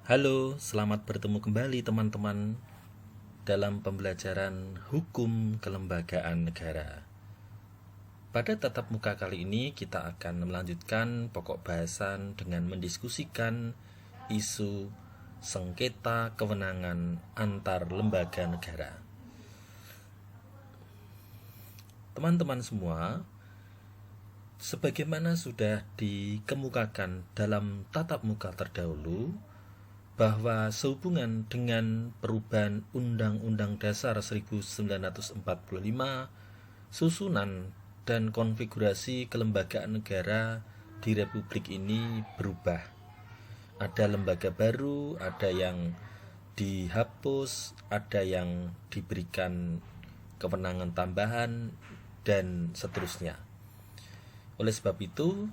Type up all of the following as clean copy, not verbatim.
Halo, selamat bertemu kembali teman-teman dalam pembelajaran hukum kelembagaan negara. Pada tatap muka kali ini kita akan melanjutkan pokok bahasan dengan mendiskusikan isu sengketa kewenangan antar lembaga negara. Teman-teman semua, sebagaimana sudah dikemukakan dalam tatap muka terdahulu, bahwa sehubungan dengan perubahan Undang-Undang Dasar 1945, susunan dan konfigurasi kelembagaan negara di Republik ini berubah. Ada lembaga baru, ada yang dihapus, ada yang diberikan kewenangan tambahan, dan seterusnya. Oleh sebab itu,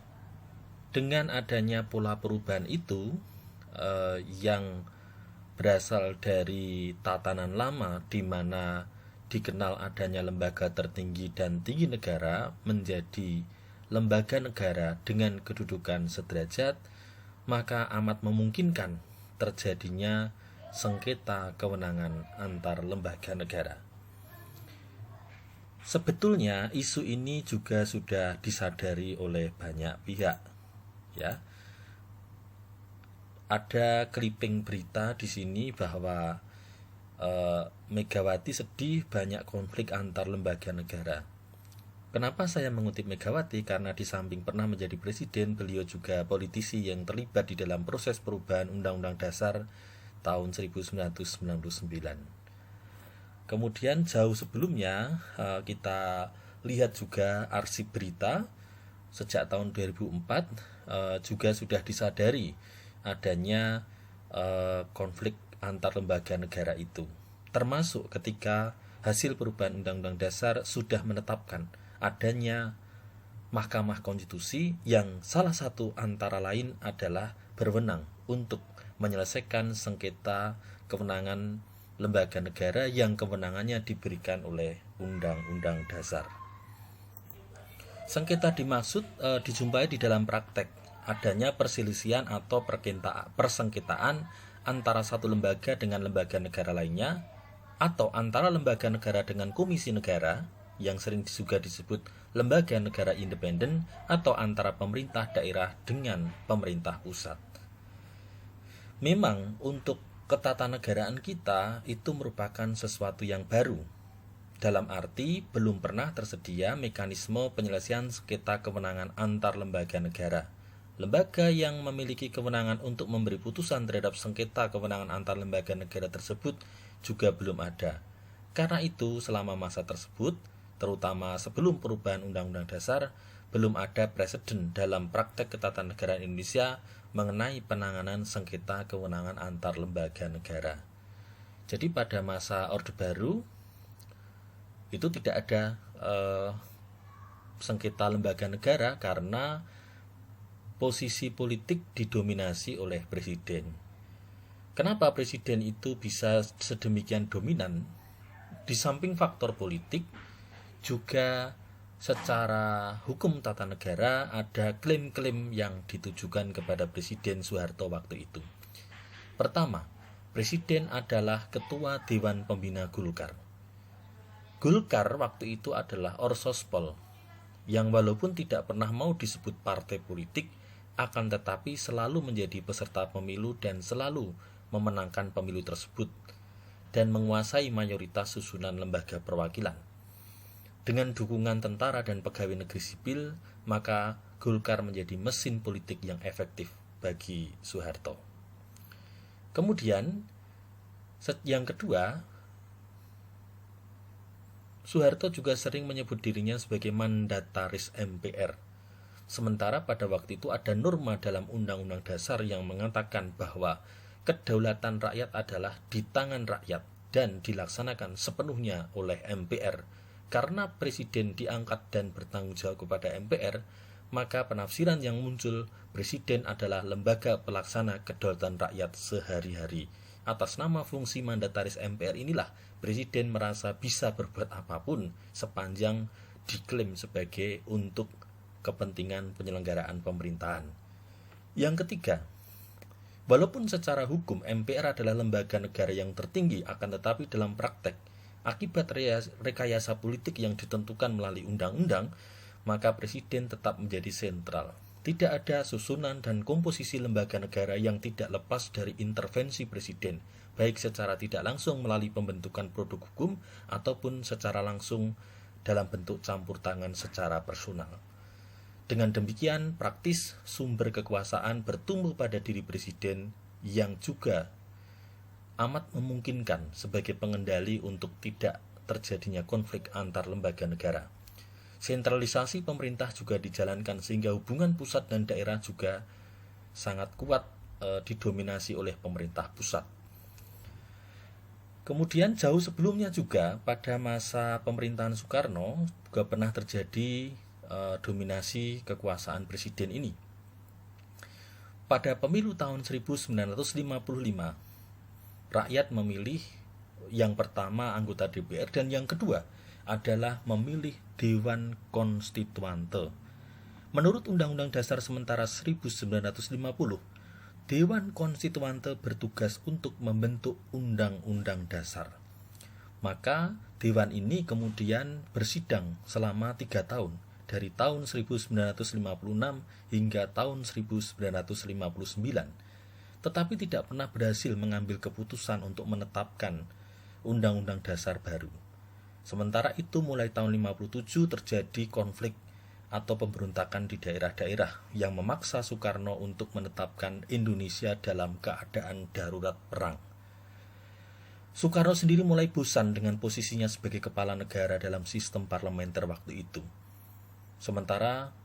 dengan adanya pola perubahan itu, yang berasal dari tatanan lama di mana dikenal adanya lembaga tertinggi dan tinggi negara menjadi lembaga negara dengan kedudukan sederajat, maka amat memungkinkan terjadinya sengketa kewenangan antar lembaga negara. Sebetulnya isu ini juga sudah disadari oleh banyak pihak, ya. Ada clipping berita di sini bahwa Megawati sedih banyak konflik antar lembaga negara. Kenapa saya mengutip Megawati? Karena di samping pernah menjadi presiden, beliau juga politisi yang terlibat di dalam proses perubahan Undang-Undang Dasar tahun 1999. Kemudian jauh sebelumnya kita lihat juga arsip berita sejak tahun 2004 juga sudah disadari adanya konflik antar lembaga negara itu, termasuk ketika hasil perubahan Undang-Undang Dasar sudah menetapkan adanya Mahkamah Konstitusi yang salah satu antara lain adalah berwenang untuk menyelesaikan sengketa kewenangan lembaga negara yang kewenangannya diberikan oleh Undang-Undang Dasar. Sengketa dimaksud dijumpai di dalam praktek adanya perselisihan atau persengketaan antara satu lembaga dengan lembaga negara lainnya, atau antara lembaga negara dengan komisi negara yang sering juga disebut lembaga negara independen, atau antara pemerintah daerah dengan pemerintah pusat. Memang untuk ketatanegaraan kita itu merupakan sesuatu yang baru, dalam arti belum pernah tersedia mekanisme penyelesaian sengketa kewenangan antar lembaga negara. Lembaga yang memiliki kewenangan untuk memberi putusan terhadap sengketa kewenangan antar lembaga negara tersebut juga belum ada. Karena itu, selama masa tersebut, terutama sebelum perubahan Undang-Undang Dasar, belum ada preseden dalam praktek ketatanegaraan Indonesia mengenai penanganan sengketa kewenangan antar lembaga negara. Jadi pada masa Orde Baru itu tidak ada sengketa lembaga negara karena posisi politik didominasi oleh presiden. Kenapa presiden itu bisa sedemikian dominan? Di samping faktor politik, juga secara hukum tata negara ada klaim-klaim yang ditujukan kepada Presiden Soeharto waktu itu. Pertama, presiden adalah ketua Dewan Pembina Golkar. Golkar waktu itu adalah orsospol yang walaupun tidak pernah mau disebut partai politik, akan tetapi selalu menjadi peserta pemilu dan selalu memenangkan pemilu tersebut dan menguasai mayoritas susunan lembaga perwakilan. Dengan dukungan tentara dan pegawai negeri sipil, maka Golkar menjadi mesin politik yang efektif bagi Soeharto. Kemudian yang kedua, Soeharto juga sering menyebut dirinya sebagai mandataris MPR. Sementara pada waktu itu ada norma dalam Undang-Undang Dasar yang mengatakan bahwa kedaulatan rakyat adalah di tangan rakyat dan dilaksanakan sepenuhnya oleh MPR. Karena presiden diangkat dan bertanggung jawab kepada MPR, maka penafsiran yang muncul presiden adalah lembaga pelaksana kedaulatan rakyat sehari-hari. Atas nama fungsi mandataris MPR inilah presiden merasa bisa berbuat apapun sepanjang diklaim sebagai untuk kepentingan penyelenggaraan pemerintahan. Yang ketiga, Walaupun secara hukum MPR adalah lembaga negara yang tertinggi, akan tetapi dalam praktek, akibat rekayasa politik yang ditentukan melalui undang-undang, maka presiden tetap menjadi sentral. Tidak ada susunan dan komposisi lembaga negara yang tidak lepas dari intervensi presiden, baik secara tidak langsung melalui pembentukan produk hukum ataupun secara langsung dalam bentuk campur tangan secara personal. Dengan demikian, praktis sumber kekuasaan bertumbuh pada diri presiden yang juga amat memungkinkan sebagai pengendali untuk tidak terjadinya konflik antar lembaga negara. Sentralisasi pemerintah juga dijalankan sehingga hubungan pusat dan daerah juga sangat kuat didominasi oleh pemerintah pusat. Kemudian jauh sebelumnya juga pada masa pemerintahan Soekarno juga pernah terjadi dominasi kekuasaan presiden ini. Pada pemilu tahun 1955, rakyat memilih yang pertama anggota DPR dan yang kedua adalah memilih Dewan Konstituante. Menurut Undang-Undang Dasar Sementara 1950, Dewan Konstituante bertugas untuk membentuk Undang-Undang Dasar. Maka Dewan ini kemudian bersidang selama 3 tahun, dari tahun 1956 hingga tahun 1959, tetapi tidak pernah berhasil mengambil keputusan untuk menetapkan Undang-Undang Dasar baru. Sementara itu mulai tahun 57 terjadi konflik atau pemberontakan di daerah-daerah yang memaksa Soekarno untuk menetapkan Indonesia dalam keadaan darurat perang. Soekarno sendiri mulai bosan dengan posisinya sebagai kepala negara dalam sistem parlementer waktu itu. Sementara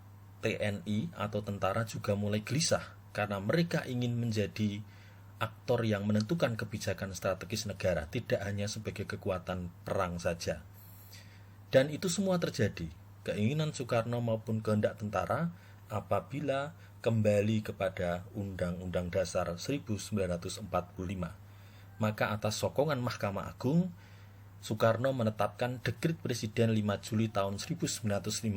TNI atau tentara juga mulai gelisah karena mereka ingin menjadi aktor yang menentukan kebijakan strategis negara, tidak hanya sebagai kekuatan perang saja. Dan itu semua terjadi, keinginan Soekarno maupun kehendak tentara, apabila kembali kepada Undang-Undang Dasar 1945. Maka atas sokongan Mahkamah Agung, Soekarno menetapkan Dekret Presiden 5 Juli tahun 1959,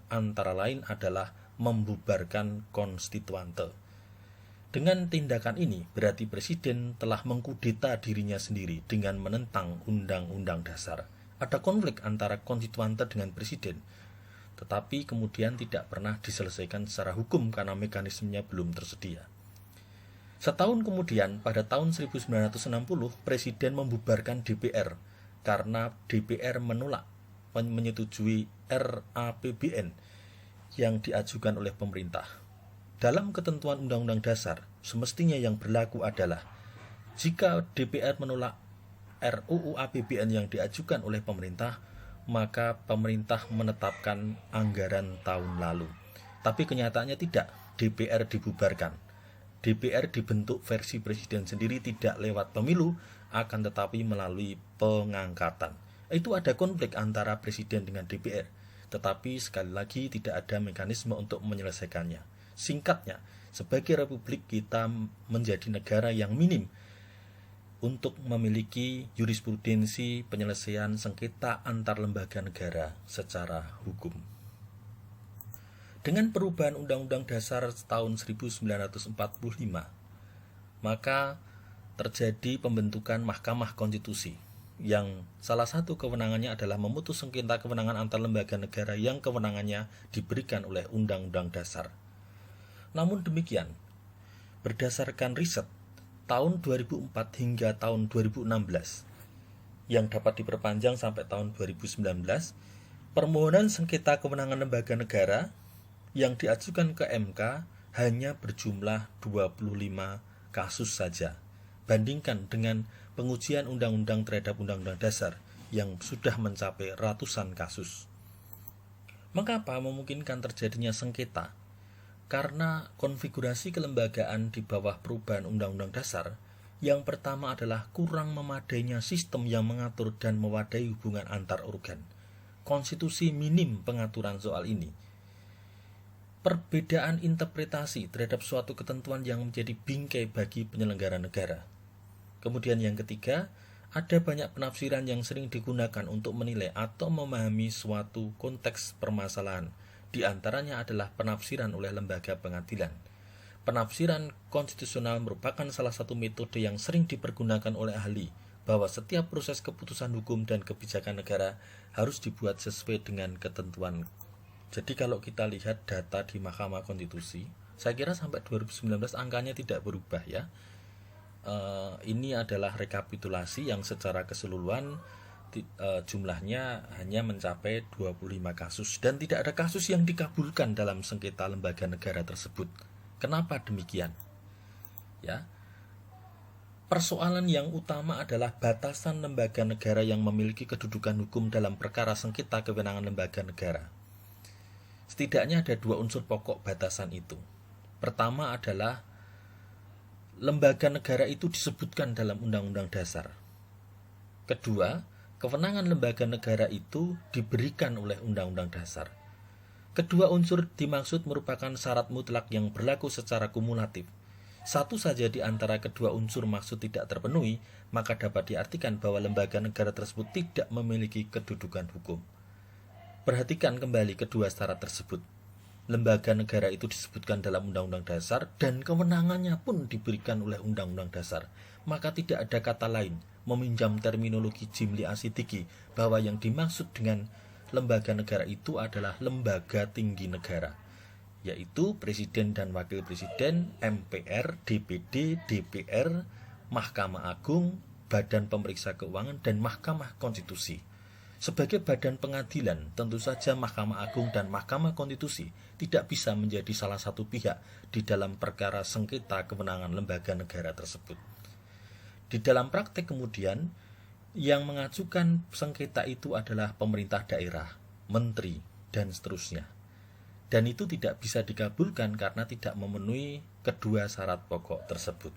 antara lain adalah membubarkan konstituante. Dengan tindakan ini, berarti presiden telah mengkudeta dirinya sendiri dengan menentang Undang-Undang Dasar. Ada konflik antara konstituante dengan presiden, tetapi kemudian tidak pernah diselesaikan secara hukum karena mekanismenya belum tersedia. Setahun kemudian, pada tahun 1960, presiden membubarkan DPR karena DPR menolak menyetujui RAPBN yang diajukan oleh pemerintah. Dalam ketentuan Undang-Undang Dasar, semestinya yang berlaku adalah jika DPR menolak RUU APBN yang diajukan oleh pemerintah, maka pemerintah menetapkan anggaran tahun lalu. Tapi kenyataannya tidak, DPR dibubarkan. DPR dibentuk versi presiden sendiri, tidak lewat pemilu, akan tetapi melalui pengangkatan. Itu ada konflik antara presiden dengan DPR, tetapi sekali lagi tidak ada mekanisme untuk menyelesaikannya. Singkatnya, sebagai republik kita menjadi negara yang minim untuk memiliki jurisprudensi penyelesaian sengketa antar lembaga negara secara hukum. Dengan perubahan Undang-Undang Dasar tahun 1945, maka terjadi pembentukan Mahkamah Konstitusi yang salah satu kewenangannya adalah memutus sengketa kewenangan antar lembaga negara yang kewenangannya diberikan oleh Undang-Undang Dasar. Namun demikian, berdasarkan riset tahun 2004 hingga tahun 2016 yang dapat diperpanjang sampai tahun 2019, permohonan sengketa kewenangan lembaga negara yang diajukan ke MK hanya berjumlah 25 kasus saja. Bandingkan dengan pengujian undang-undang terhadap Undang-Undang Dasar yang sudah mencapai ratusan kasus. Mengapa memungkinkan terjadinya sengketa? Karena konfigurasi kelembagaan di bawah perubahan Undang-Undang Dasar, yang pertama adalah kurang memadainya sistem yang mengatur dan mewadahi hubungan antar organ. Konstitusi minim pengaturan soal ini. Perbedaan interpretasi terhadap suatu ketentuan yang menjadi bingkai bagi penyelenggara negara. Kemudian yang ketiga, ada banyak penafsiran yang sering digunakan untuk menilai atau memahami suatu konteks permasalahan. Di antaranya adalah penafsiran oleh lembaga pengadilan. penafsiran konstitusional merupakan salah satu metode yang sering dipergunakan oleh ahli bahwa setiap proses keputusan hukum dan kebijakan negara harus dibuat sesuai dengan ketentuan. Jadi kalau kita lihat data di Mahkamah Konstitusi, saya kira sampai 2019 angkanya tidak berubah ya. Ini adalah rekapitulasi yang secara keseluruhan jumlahnya hanya mencapai 25 kasus dan tidak ada kasus yang dikabulkan dalam sengketa lembaga negara tersebut. Kenapa demikian? Ya. Persoalan yang utama adalah batasan lembaga negara yang memiliki kedudukan hukum dalam perkara sengketa kewenangan lembaga negara. Setidaknya ada dua unsur pokok batasan itu. Pertama adalah lembaga negara itu disebutkan dalam Undang-Undang Dasar. Kedua, kewenangan lembaga negara itu diberikan oleh Undang-Undang Dasar. Kedua unsur dimaksud merupakan syarat mutlak yang berlaku secara kumulatif. Satu saja di antara kedua unsur maksud tidak terpenuhi, maka dapat diartikan bahwa lembaga negara tersebut tidak memiliki kedudukan hukum. Perhatikan kembali kedua syarat tersebut. Lembaga negara itu disebutkan dalam Undang-Undang Dasar dan kewenangannya pun diberikan oleh Undang-Undang Dasar. Maka tidak ada kata lain, meminjam terminologi Jimli Asidiki, bahwa yang dimaksud dengan lembaga negara itu adalah lembaga tinggi negara, yaitu Presiden dan Wakil Presiden, MPR, DPD, DPR, Mahkamah Agung, Badan Pemeriksa Keuangan, dan Mahkamah Konstitusi. Sebagai badan pengadilan, tentu saja Mahkamah Agung dan Mahkamah Konstitusi tidak bisa menjadi salah satu pihak di dalam perkara sengketa kewenangan lembaga negara tersebut. Di dalam praktek kemudian, yang mengajukan sengketa itu adalah pemerintah daerah, menteri, dan seterusnya. Dan itu tidak bisa dikabulkan karena tidak memenuhi kedua syarat pokok tersebut.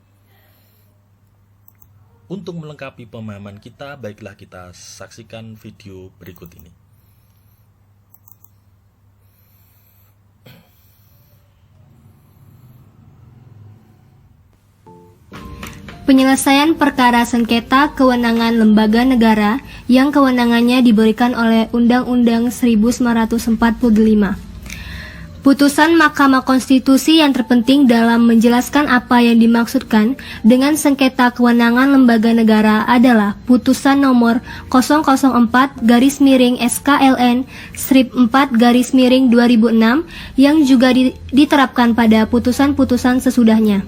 Untuk melengkapi pemahaman kita, baiklah kita saksikan video berikut ini. Penyelesaian perkara sengketa kewenangan lembaga negara yang kewenangannya diberikan oleh Undang-Undang 1945. Putusan Mahkamah Konstitusi yang terpenting dalam menjelaskan apa yang dimaksudkan dengan sengketa kewenangan lembaga negara adalah putusan nomor 004/SKLN/4/2006 yang juga diterapkan pada putusan-putusan sesudahnya.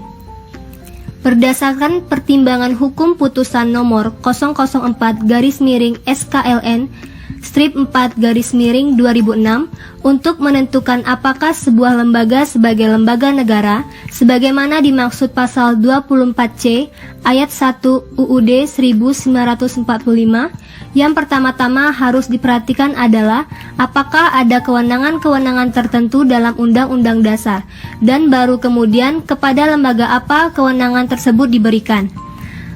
Berdasarkan pertimbangan hukum putusan nomor 004/SKLN/4/2006 untuk menentukan apakah sebuah lembaga sebagai lembaga negara sebagaimana dimaksud pasal 24C ayat 1 UUD 1945, yang pertama-tama harus diperhatikan adalah apakah ada kewenangan-kewenangan tertentu dalam Undang-Undang Dasar, dan baru kemudian kepada lembaga apa kewenangan tersebut diberikan.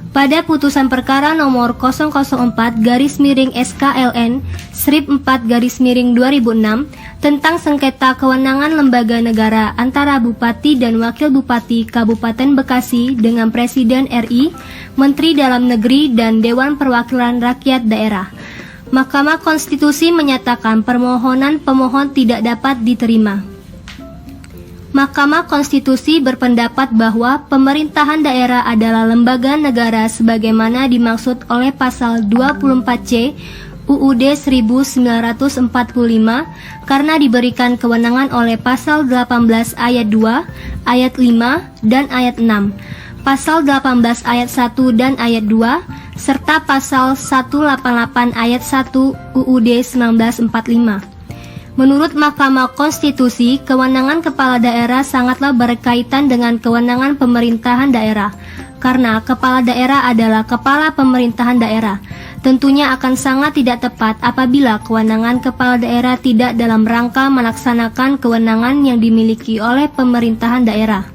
Pada putusan perkara nomor 004/SKLN/4/2006 tentang sengketa kewenangan lembaga negara antara Bupati dan Wakil Bupati Kabupaten Bekasi dengan Presiden RI, Menteri Dalam Negeri, dan Dewan Perwakilan Rakyat Daerah, Mahkamah Konstitusi menyatakan permohonan pemohon tidak dapat diterima. Mahkamah Konstitusi berpendapat bahwa pemerintahan daerah adalah lembaga negara sebagaimana dimaksud oleh pasal 24C UUD 1945 karena diberikan kewenangan oleh pasal 18 ayat 2, ayat 5, dan ayat 6, pasal 18 ayat 1 dan ayat 2, serta pasal 188 ayat 1 UUD 1945. Menurut Mahkamah Konstitusi, kewenangan kepala daerah sangatlah berkaitan dengan kewenangan pemerintahan daerah, karena kepala daerah adalah kepala pemerintahan daerah. Tentunya akan sangat tidak tepat apabila kewenangan kepala daerah tidak dalam rangka melaksanakan kewenangan yang dimiliki oleh pemerintahan daerah.